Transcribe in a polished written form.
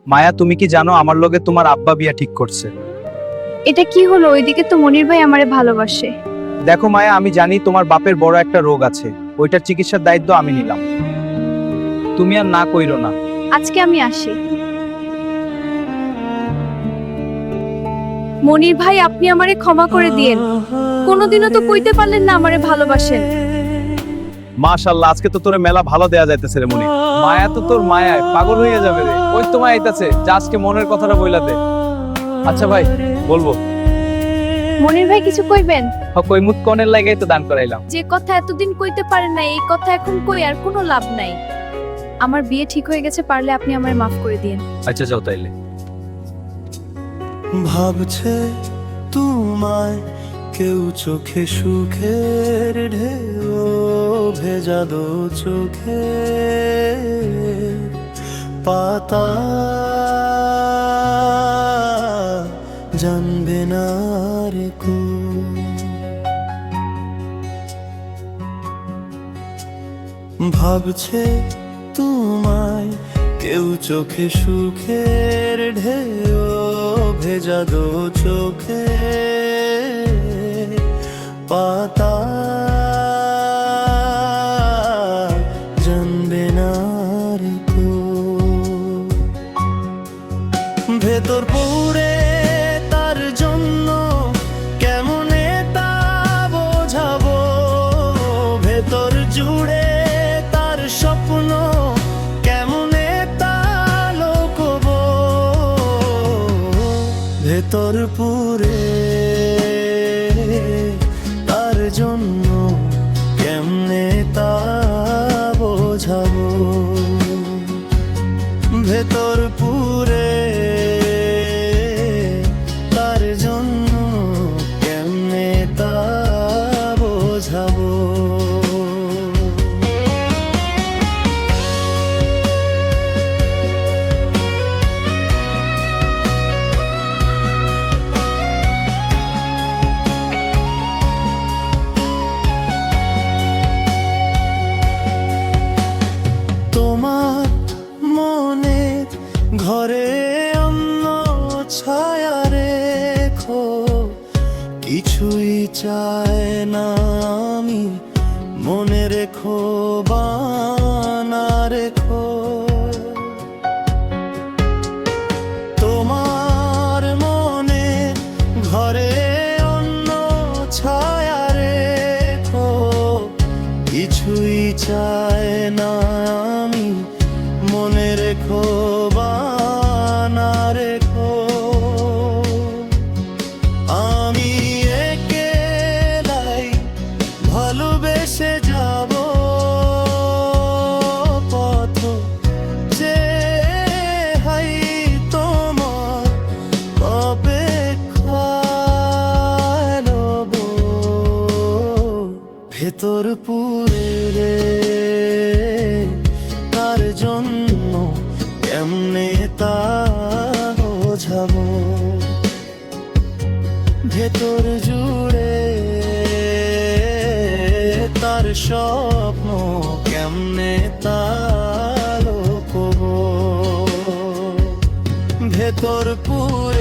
মায়া, তুমি কি জানো আমার লগে তোমার আব্বা বিয়া ঠিক করছে? এটা কি হলো? ওইদিকে তো মনির ভাই আমারে ভালোবাসে। দেখো মায়া, আমি জানি তোমার বাপের বড় একটা রোগ আছে, ওইটার চিকিৎসার দায়িত্ব আমি নিলাম। তুমি আর না কইরো না। আজকে আমি আসি। মনির ভাই, আপনি আমারে ক্ষমা করে দিয়েন। কোনোদিনও তো কইতে পারলেন না আমারে ভালোবাসেন। মাশাআল্লাহ, আজকে তো তোরে মেলা ভালো দেয়া যাইতেছে রে মনি। মায়া তো তোর মায়ায় পাগল হয়ে যাবে রে। ওই তো মায়া আইতাছে, যা আজকে মনের কথাটা বইলা দে। আচ্ছা ভাই, বলবো। মনির ভাই কিছু কইবেন? কই মুত কনের লাগাই তো দান করাইলাম। যে কথা এতদিন কইতে পারেন না, এই কথা এখন কই আর কোনো লাভ নাই। আমার বিয়ে ঠিক হয়ে গেছে, পারলে আপনি আমারে মাফ করে দিয়েন। আচ্ছা যাও তাইলে। ভাবছে তোমায় কেউ, চোখে সুখের ঢেউ ভেজা দো চোখে পাতা জানবে না রে কো। ভাবছে তোমায় কেউ, চোখে সুখের ঢেউ ভেজা দো চোখে পাতা জানবে না রে কো। ভেতর পুরে তার জন্য কেমনে তা বোঝাবো, ভেতর জুড়ে তার স্বপ্ন কেমনে তা লোকবো। ভেতর পুরে তার জন্য কেমনে তা বোঝাবো, ভেতর পুরে তার জন্য কেমনে তা বোঝাবো। তোমার মনের ঘরে অন্য ছায়া রেখো, কিছুই চায় না আমি, মনে রেখো বা না রেখো। তোমার মনের ঘরে অন্য ছায়া রেখো, কিছুই চায় না আমি, মনে রেখো বা না রেখো। আমি একেলাই ভালোবেসে যাব পথ যে হাই তোমার অপেক্ষায় রব। ভেতর পুরে তার জন্য কেমনে তা বোঝাবো, ভেতর জুড়ে তার স্বপ্ন কেমনে তা লোকবো। ভেতর পুরে